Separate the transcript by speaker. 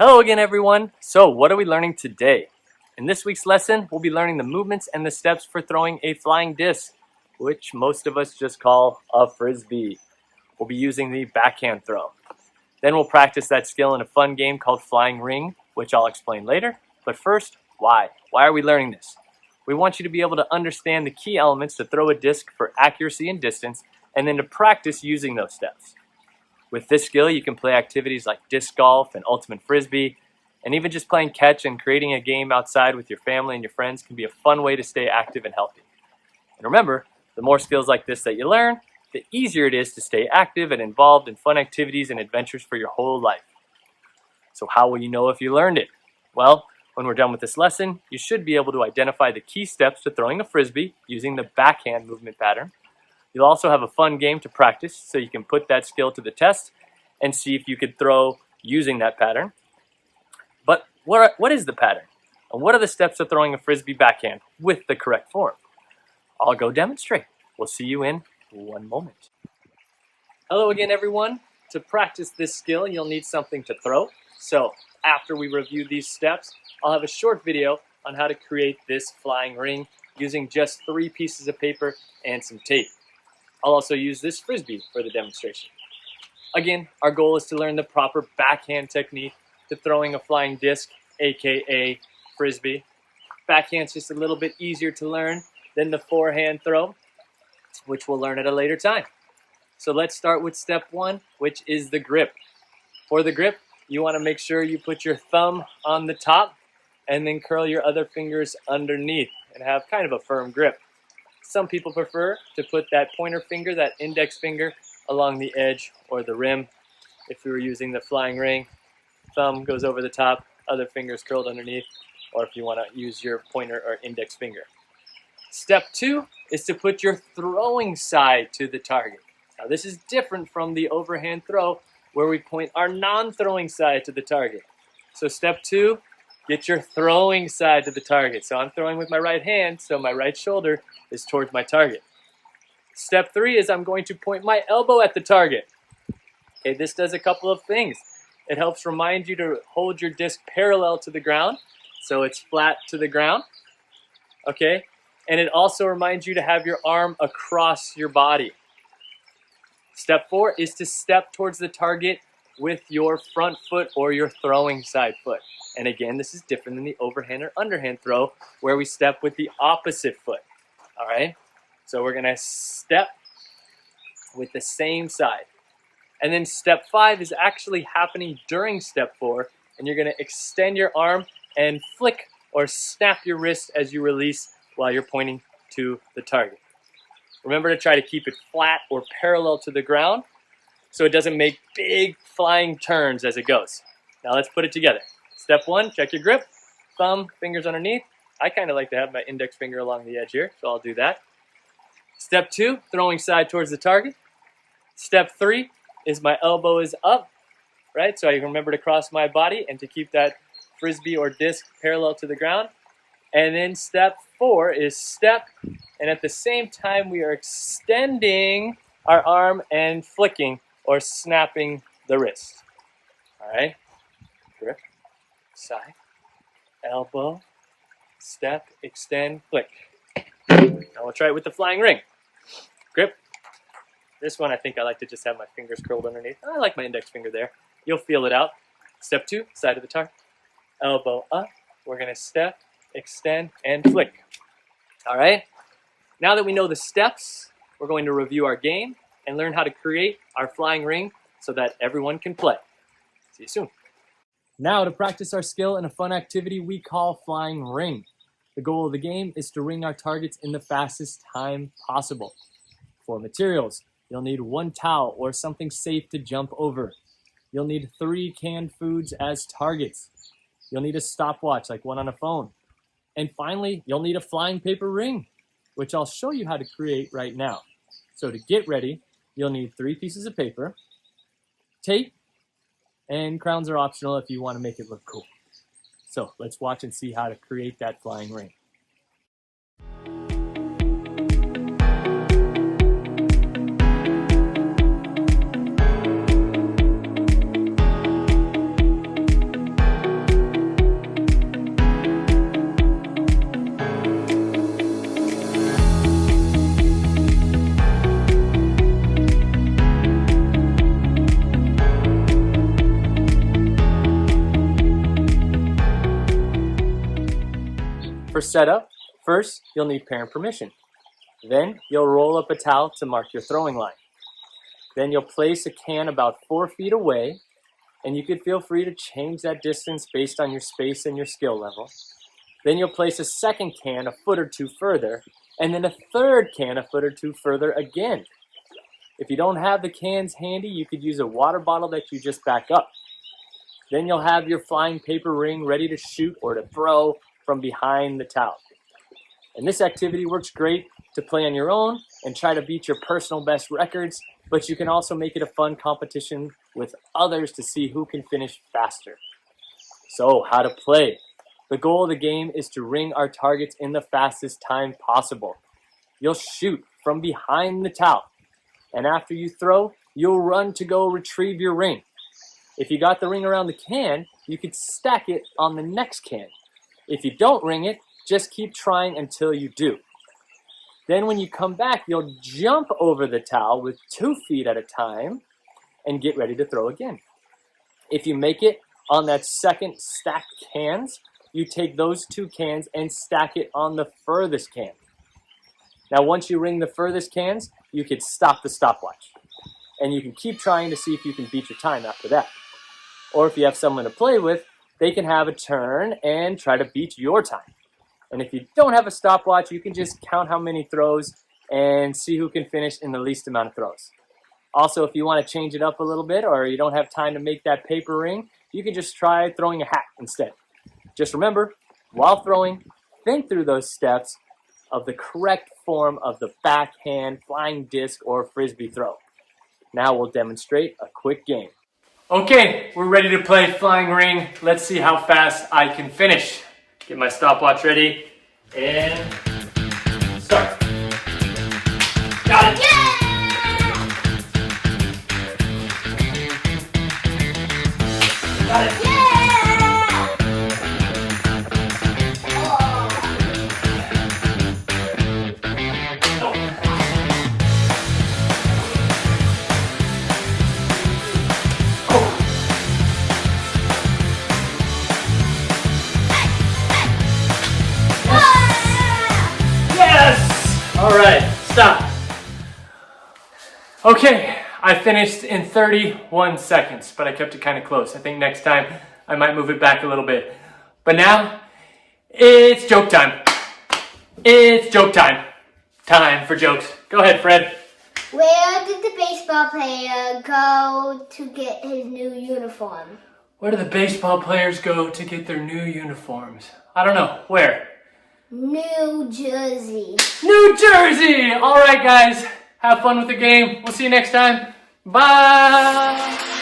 Speaker 1: Hello again, everyone. So what are we learning today? In this week's lesson, we'll be learning the movements and the steps for throwing a flying disc, which most of us just call a frisbee. We'll be using the backhand throw. Then we'll practice that skill in a fun game called Flying Ring, which I'll explain later. But first, why? Why are we learning this? We want you to be able to understand the key elements to throw a disc for accuracy and distance, and then to practice using those steps. With this skill, you can play activities like disc golf and ultimate frisbee, and even just playing catch and creating a game outside with your family and your friends can be a fun way to stay active and healthy. And remember, the more skills like this that you learn, the easier it is to stay active and involved in fun activities and adventures for your whole life. So how will you know if you learned it? Well, when we're done with this lesson, you should be able to identify the key steps to throwing a frisbee using the backhand movement pattern. You'll also have a fun game to practice so you can put that skill to the test and see if you could throw using that pattern. But what is the pattern? And what are the steps to throwing a frisbee backhand with the correct form? I'll go demonstrate. We'll see you in one moment. Hello again, everyone. To practice this skill, you'll need something to throw. So after we review these steps, I'll have a short video on how to create this flying ring using just 3 pieces of paper and some tape. I'll also use this frisbee for the demonstration. Again, our goal is to learn the proper backhand technique to throwing a flying disc, aka frisbee. Backhand's just a little bit easier to learn than the forehand throw, which we'll learn at a later time. So let's start with step 1, which is the grip. For the grip, you want to make sure you put your thumb on the top and then curl your other fingers underneath and have kind of a firm grip. Some people prefer to put that pointer finger, that index finger, along the edge or the rim. If we were using the flying ring, thumb goes over the top, other fingers curled underneath, or if you want to use your pointer or index finger. Step 2 is to put your throwing side to the target. Now this is different from the overhand throw where we point our non-throwing side to the target. So step 2, get your throwing side to the target. So I'm throwing with my right hand, so my right shoulder is towards my target. Step 3 is I'm going to point my elbow at the target. Okay, this does a couple of things. It helps remind you to hold your disc parallel to the ground, so it's flat to the ground. Okay, and it also reminds you to have your arm across your body. Step 4 is to step towards the target with your front foot or your throwing side foot. And again, this is different than the overhand or underhand throw where we step with the opposite foot. All right, so we're gonna step with the same side. And then step 5 is actually happening during step 4, and you're gonna extend your arm and flick or snap your wrist as you release while you're pointing to the target. Remember to try to keep it flat or parallel to the ground so it doesn't make big flying turns as it goes. Now let's put it together. Step 1, check your grip, thumb, fingers underneath. I kind of like to have my index finger along the edge here, so I'll do that. Step 2, throwing side towards the target. Step 3 is my elbow is up, right? So I remember to cross my body and to keep that frisbee or disc parallel to the ground. And then step 4 is step, and at the same time we are extending our arm and flicking or snapping the wrist. All right, grip, side, elbow, step, extend, flick. Now we'll try it with the flying ring. Grip. This one I think I like to just have my fingers curled underneath. I like my index finger there. You'll feel it out. Step 2, side of the target. Elbow up. We're going to step, extend, and flick. All right. Now that we know the steps, we're going to review our game and learn how to create our flying ring so that everyone can play. See you soon. Now to practice our skill in a fun activity we call Flying Ring. The goal of the game is to ring our targets in the fastest time possible. For materials, you'll need 1 towel or something safe to jump over. You'll need 3 canned foods as targets. You'll need a stopwatch like one on a phone. And finally, you'll need a flying paper ring, which I'll show you how to create right now. So to get ready, you'll need 3 pieces of paper, tape, and crowns are optional if you want to make it look cool. So let's watch and see how to create that flying ring. setup, first you'll need parent permission. Then you'll roll up a towel to mark your throwing line. Then you'll place a can about 4 feet away, and you can feel free to change that distance based on your space and your skill level. Then you'll place a second can a foot or two further, and then a third can a foot or two further again. If you don't have the cans handy, you could use a water bottle that you just back up. Then you'll have your flying paper ring ready to shoot or to throw from behind the towel. And this activity works great to play on your own and try to beat your personal best records, but you can also make it a fun competition with others to see who can finish faster. So, how to play. The goal of the game is to ring our targets in the fastest time possible. You'll shoot from behind the towel, and after you throw, you'll run to go retrieve your ring. If you got the ring around the can, you could stack it on the next can. If you don't ring it, just keep trying until you do. Then when you come back, you'll jump over the towel with 2 feet at a time and get ready to throw again. If you make it on that second stacked cans, you take those 2 cans and stack it on the furthest can. Now once you ring the furthest cans, you can stop the stopwatch. And you can keep trying to see if you can beat your time after that. Or if you have someone to play with, they can have a turn and try to beat your time. And if you don't have a stopwatch, you can just count how many throws and see who can finish in the least amount of throws. Also, if you want to change it up a little bit or you don't have time to make that paper ring, you can just try throwing a hat instead. Just remember, while throwing, think through those steps of the correct form of the backhand, flying disc, or frisbee throw. Now we'll demonstrate a quick game. Okay, we're ready to play flying ring. Let's see how fast I can finish. Get my stopwatch ready, and start. Got it! Yeah! Got it! Yeah! All right, stop. Okay, I finished in 31 seconds, but I kept it kind of close. I think next time I might move it back a little bit. But now, it's joke time. It's joke time. Time for jokes. Go ahead, Fred.
Speaker 2: Where did the baseball player go to get his new uniform?
Speaker 1: Where do the baseball players go to get their new uniforms? I don't know. Where?
Speaker 2: New Jersey.
Speaker 1: New Jersey! All right, guys. Have fun with the game. We'll see you next time. Bye!